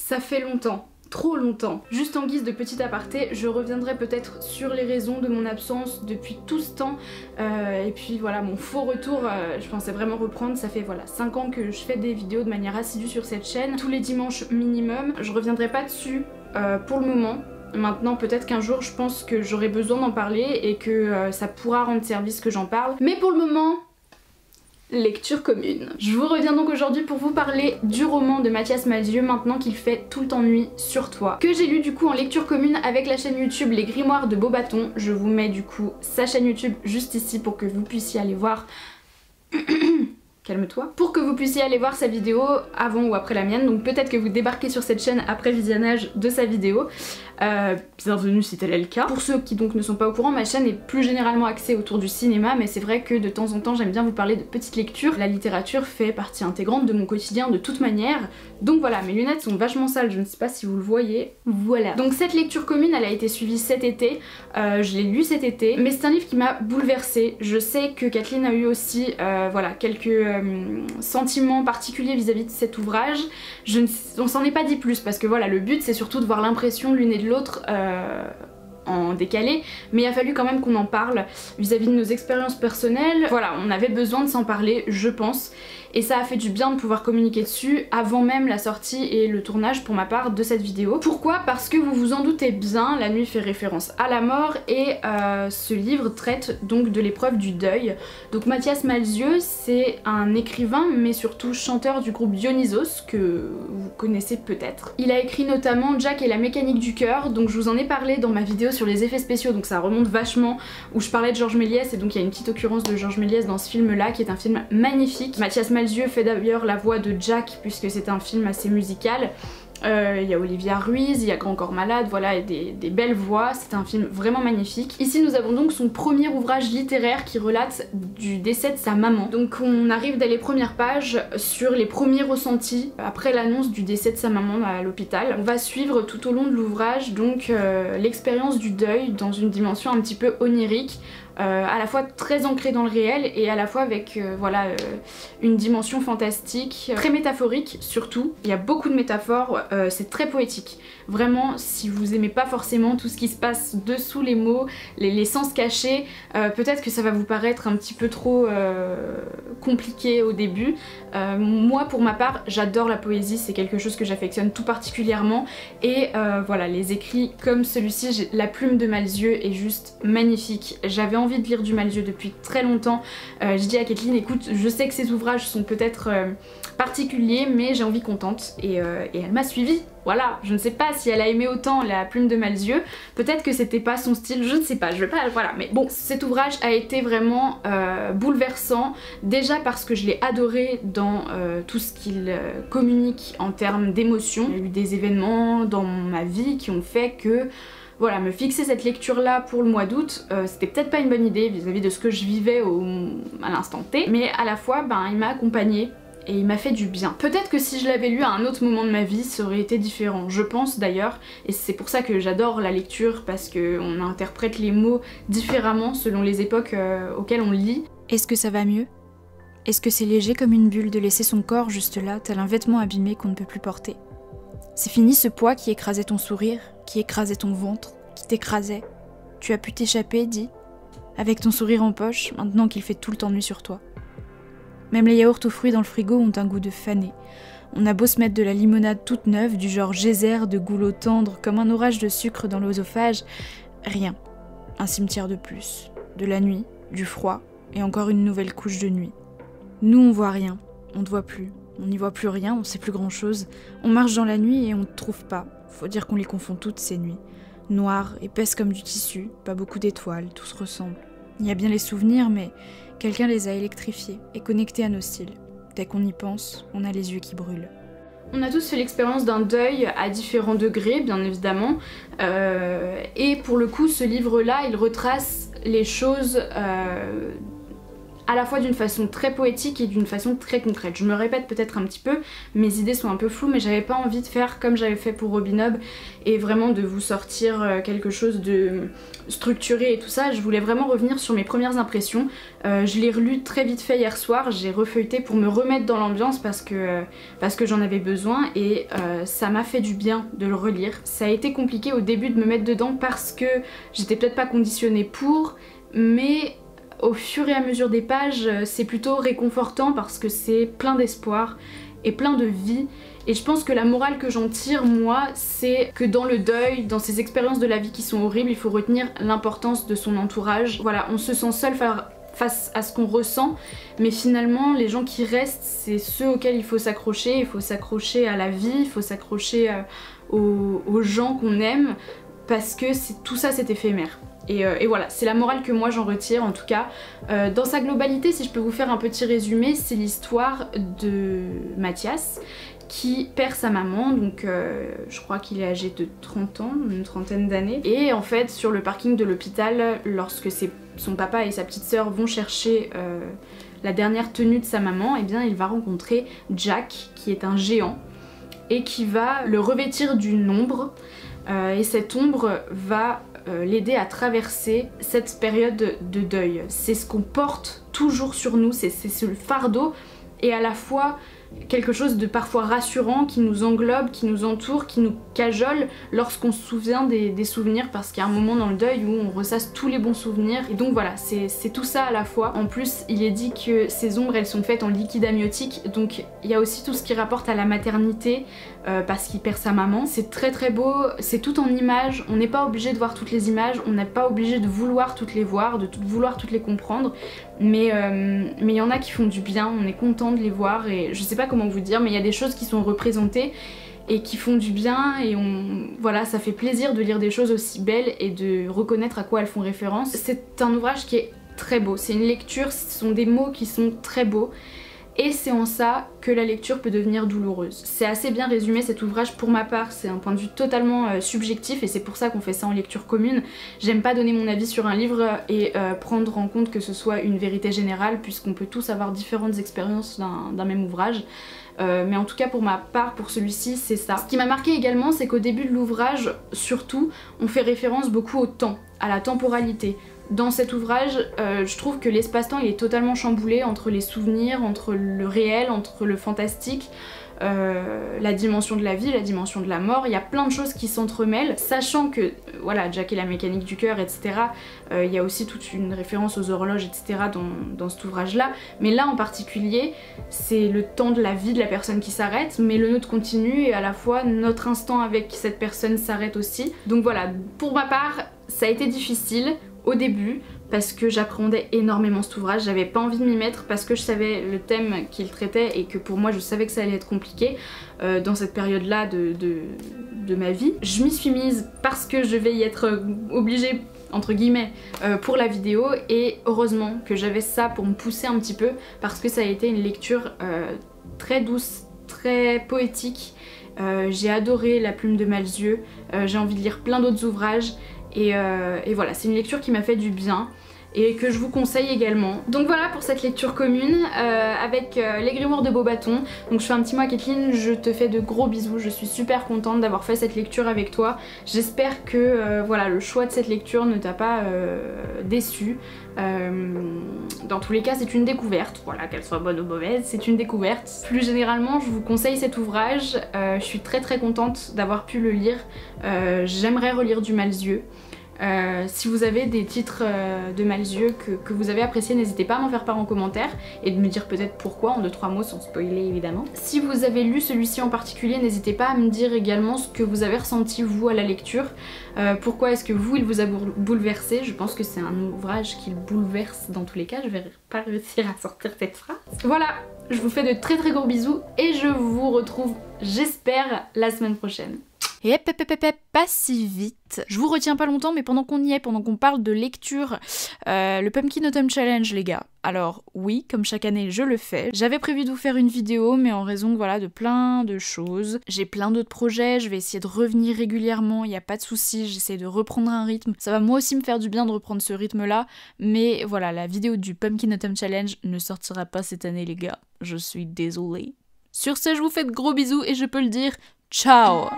Ça fait longtemps. Trop longtemps. Juste en guise de petit aparté, je reviendrai peut-être sur les raisons de mon absence depuis tout ce temps. Et puis voilà, mon faux retour, je pensais vraiment reprendre. Ça fait voilà 5 ans que je fais des vidéos de manière assidue sur cette chaîne, tous les dimanches minimum. Je reviendrai pas dessus pour le moment. Maintenant peut-être qu'un jour je pense que j'aurai besoin d'en parler et que ça pourra rendre service que j'en parle. Mais pour le moment... lecture commune. Je vous reviens donc aujourd'hui pour vous parler du roman de Mathias Malzieu, Maintenant qu'il fait tout le temps nuit sur toi, que j'ai lu du coup en lecture commune avec la chaîne YouTube Les Grimoires de Beaubaton. Je vous mets du coup sa chaîne YouTube juste ici pour que vous puissiez aller voir... Calme-toi. Pour que vous puissiez aller voir sa vidéo avant ou après la mienne, donc peut-être que vous débarquez sur cette chaîne après visionnage de sa vidéo. Bienvenue si tel est le cas. Pour ceux qui donc ne sont pas au courant, ma chaîne est plus généralement axée autour du cinéma, mais c'est vrai que de temps en temps j'aime bien vous parler de petites lectures. La littérature fait partie intégrante de mon quotidien de toute manière. Donc voilà, mes lunettes sont vachement sales, je ne sais pas si vous le voyez. Voilà. Donc cette lecture commune, elle a été suivie cet été. Je l'ai lu cet été, mais c'est un livre qui m'a bouleversée. Je sais que Kathleen a eu aussi voilà, quelques sentiments particuliers vis-à-vis de cet ouvrage. On s'en est pas dit plus parce que voilà, le but c'est surtout de voir l'impression l'une et de l'autre en décalé, mais il a fallu quand même qu'on en parle vis-à-vis de nos expériences personnelles. Voilà, on avait besoin de s'en parler, je pense, et ça a fait du bien de pouvoir communiquer dessus avant même la sortie et le tournage pour ma part de cette vidéo. Pourquoi? Parce que vous vous en doutez bien, La Nuit fait référence à la mort et ce livre traite donc de l'épreuve du deuil. Donc Mathias Malzieu, c'est un écrivain mais surtout chanteur du groupe Dionysos que vous connaissez peut-être. Il a écrit notamment Jack et la mécanique du cœur, donc je vous en ai parlé dans ma vidéo sur les effets spéciaux, donc ça remonte vachement, où je parlais de Georges Méliès, et donc il y a une petite occurrence de Georges Méliès dans ce film là qui est un film magnifique. Mathias Malzieu fait d'ailleurs la voix de Jack puisque c'est un film assez musical. Il y a Olivia Ruiz, il y a Grand Corps Malade, voilà, et des belles voix, c'est un film vraiment magnifique. Ici nous avons donc son premier ouvrage littéraire qui relate du décès de sa maman. Donc on arrive dès les premières pages sur les premiers ressentis après l'annonce du décès de sa maman à l'hôpital. On va suivre tout au long de l'ouvrage donc l'expérience du deuil dans une dimension un petit peu onirique. À la fois très ancré dans le réel et à la fois avec voilà, une dimension fantastique, très métaphorique surtout. Il y a beaucoup de métaphores, c'est très poétique. Vraiment, si vous aimez pas forcément tout ce qui se passe dessous les mots, les sens cachés, peut-être que ça va vous paraître un petit peu trop compliqué au début. Moi pour ma part, j'adore la poésie, c'est quelque chose que j'affectionne tout particulièrement et voilà, les écrits comme celui-ci, la plume de Malzieu est juste magnifique. J'avais envie de lire du Malzieu depuis très longtemps. Je dis à Kathleen, écoute, je sais que ces ouvrages sont peut-être particuliers, mais j'ai envie qu'on tente, et elle m'a suivie. Voilà, je ne sais pas si elle a aimé autant La plume de Malzieu, peut-être que c'était pas son style, je ne sais pas, je vais pas... voilà, mais bon, cet ouvrage a été vraiment bouleversant, déjà parce que je l'ai adoré dans tout ce qu'il communique en termes d'émotions. Il y a eu des événements dans ma vie qui ont fait que... voilà, me fixer cette lecture là pour le mois d'août, c'était peut-être pas une bonne idée vis-à-vis de ce que je vivais à l'instant T, mais à la fois ben, il m'a accompagnée et il m'a fait du bien. Peut-être que si je l'avais lu à un autre moment de ma vie, ça aurait été différent, je pense d'ailleurs, et c'est pour ça que j'adore la lecture, parce qu'on interprète les mots différemment selon les époques auxquelles on lit. Est-ce que ça va mieux? Est-ce que c'est léger comme une bulle de laisser son corps juste là, tel un vêtement abîmé qu'on ne peut plus porter? C'est fini ce poids qui écrasait ton sourire, qui écrasait ton ventre, qui t'écrasait. Tu as pu t'échapper, dis, avec ton sourire en poche, maintenant qu'il fait tout le temps nuit sur toi. Même les yaourts aux fruits dans le frigo ont un goût de fané. On a beau se mettre de la limonade toute neuve, du genre geyser de goulot tendre, comme un orage de sucre dans l'œsophage, rien. Un cimetière de plus. De la nuit, du froid, et encore une nouvelle couche de nuit. Nous on voit rien, on ne voit plus. On n'y voit plus rien, on sait plus grand chose. On marche dans la nuit et on ne trouve pas. Faut dire qu'on les confond toutes ces nuits. Noires, épaisses comme du tissu, pas beaucoup d'étoiles, tout se ressemble. Il y a bien les souvenirs, mais quelqu'un les a électrifiés et connectés à nos cils. Dès qu'on y pense, on a les yeux qui brûlent. On a tous fait l'expérience d'un deuil à différents degrés, bien évidemment. Et pour le coup, ce livre-là, il retrace les choses à la fois d'une façon très poétique et d'une façon très concrète. Je me répète peut-être un petit peu, mes idées sont un peu floues, mais j'avais pas envie de faire comme j'avais fait pour Robin Hood et vraiment de vous sortir quelque chose de structuré et tout ça. Je voulais vraiment revenir sur mes premières impressions. Je l'ai relu très vite fait hier soir, j'ai refeuilleté pour me remettre dans l'ambiance parce que j'en avais besoin et ça m'a fait du bien de le relire. Ça a été compliqué au début de me mettre dedans parce que j'étais peut-être pas conditionnée pour, mais au fur et à mesure des pages, c'est plutôt réconfortant parce que c'est plein d'espoir et plein de vie. Et je pense que la morale que j'en tire, moi, c'est que dans le deuil, dans ces expériences de la vie qui sont horribles, il faut retenir l'importance de son entourage. Voilà, on se sent seul face à ce qu'on ressent, mais finalement, les gens qui restent, c'est ceux auxquels il faut s'accrocher. Il faut s'accrocher à la vie, il faut s'accrocher aux gens qu'on aime, parce que tout ça, c'est éphémère. Et voilà, c'est la morale que moi j'en retire en tout cas. Dans sa globalité, si je peux vous faire un petit résumé, c'est l'histoire de Mathias qui perd sa maman, donc je crois qu'il est âgé de 30 ans, une trentaine d'années. Et en fait, sur le parking de l'hôpital, lorsque son papa et sa petite sœur vont chercher la dernière tenue de sa maman, et bien il va rencontrer Jack, qui est un géant, et qui va le revêtir d'une ombre, et cette ombre va l'aider à traverser cette période de deuil. C'est ce qu'on porte toujours sur nous, c'est ce fardeau, et à la fois quelque chose de parfois rassurant qui nous englobe, qui nous entoure, qui nous cajole lorsqu'on se souvient des souvenirs, parce qu'il y a un moment dans le deuil où on ressasse tous les bons souvenirs. Et donc voilà, c'est tout ça à la fois. En plus, il est dit que ces ombres, elles sont faites en liquide amniotique, donc il y a aussi tout ce qui rapporte à la maternité, parce qu'il perd sa maman. C'est très très beau, c'est tout en images, on n'est pas obligé de voir toutes les images, on n'est pas obligé de vouloir toutes les voir, de vouloir toutes les comprendre, mais il y en a qui font du bien, on est content de les voir, et je sais pas comment vous dire, mais il y a des choses qui sont représentées et qui font du bien, et voilà, ça fait plaisir de lire des choses aussi belles et de reconnaître à quoi elles font référence. C'est un ouvrage qui est très beau, c'est une lecture, ce sont des mots qui sont très beaux, et c'est en ça que la lecture peut devenir douloureuse. C'est assez bien résumé cet ouvrage pour ma part, c'est un point de vue totalement subjectif, et c'est pour ça qu'on fait ça en lecture commune. J'aime pas donner mon avis sur un livre et prendre en compte que ce soit une vérité générale, puisqu'on peut tous avoir différentes expériences d'un même ouvrage. Mais en tout cas pour ma part, pour celui-ci, c'est ça. Ce qui m'a marqué également, c'est qu'au début de l'ouvrage, surtout, on fait référence beaucoup au temps, à la temporalité. Dans cet ouvrage, je trouve que l'espace-temps il est totalement chamboulé entre les souvenirs, entre le réel, entre le fantastique, la dimension de la vie, la dimension de la mort. Il y a plein de choses qui s'entremêlent, sachant que voilà, Jack et la mécanique du cœur, etc. Il y a aussi toute une référence aux horloges, etc. dans cet ouvrage-là. Mais là en particulier, c'est le temps de la vie de la personne qui s'arrête, mais le nôtre continue, et à la fois notre instant avec cette personne s'arrête aussi. Donc voilà, pour ma part, ça a été difficile au début parce que j'appréhendais énormément cet ouvrage, j'avais pas envie de m'y mettre parce que je savais le thème qu'il traitait et que pour moi je savais que ça allait être compliqué dans cette période là de ma vie. Je m'y suis mise parce que je vais y être obligée entre guillemets pour la vidéo, et heureusement que j'avais ça pour me pousser un petit peu, parce que ça a été une lecture très douce, très poétique. J'ai adoré La Plume de Malzieu, j'ai envie de lire plein d'autres ouvrages. Et voilà, c'est une lecture qui m'a fait du bien et que je vous conseille également. Donc voilà pour cette lecture commune avec Les Grimoires de Beauxbatons. Donc je fais un petit mot à Kathleen, je te fais de gros bisous, je suis super contente d'avoir fait cette lecture avec toi. J'espère que voilà, le choix de cette lecture ne t'a pas déçue. Dans tous les cas, c'est une découverte, voilà, qu'elle soit bonne ou mauvaise, c'est une découverte. Plus généralement, je vous conseille cet ouvrage, je suis très très contente d'avoir pu le lire. J'aimerais relire du Malzieu. Si vous avez des titres de Malzieu que vous avez appréciés, n'hésitez pas à m'en faire part en commentaire et de me dire peut-être pourquoi, en 2-3 mots sans spoiler évidemment. Si vous avez lu celui-ci en particulier, n'hésitez pas à me dire également ce que vous avez ressenti vous à la lecture. Pourquoi est-ce que vous, il vous a bouleversé? Je pense que c'est un ouvrage qui le bouleverse dans tous les cas, je vais pas réussir à sortir cette phrase. Voilà, je vous fais de très très gros bisous et je vous retrouve, j'espère, la semaine prochaine. Et pas si vite. Je vous retiens pas longtemps, mais pendant qu'on y est, pendant qu'on parle de lecture, le Pumpkin Autumn Challenge, les gars. Alors oui, comme chaque année, je le fais. J'avais prévu de vous faire une vidéo, mais en raison, voilà, de plein de choses. J'ai plein d'autres projets, je vais essayer de revenir régulièrement, il n'y a pas de souci, j'essaie de reprendre un rythme. Ça va moi aussi me faire du bien de reprendre ce rythme-là, mais voilà, la vidéo du Pumpkin Autumn Challenge ne sortira pas cette année, les gars. Je suis désolée. Sur ce, je vous fais de gros bisous et je peux le dire, ciao!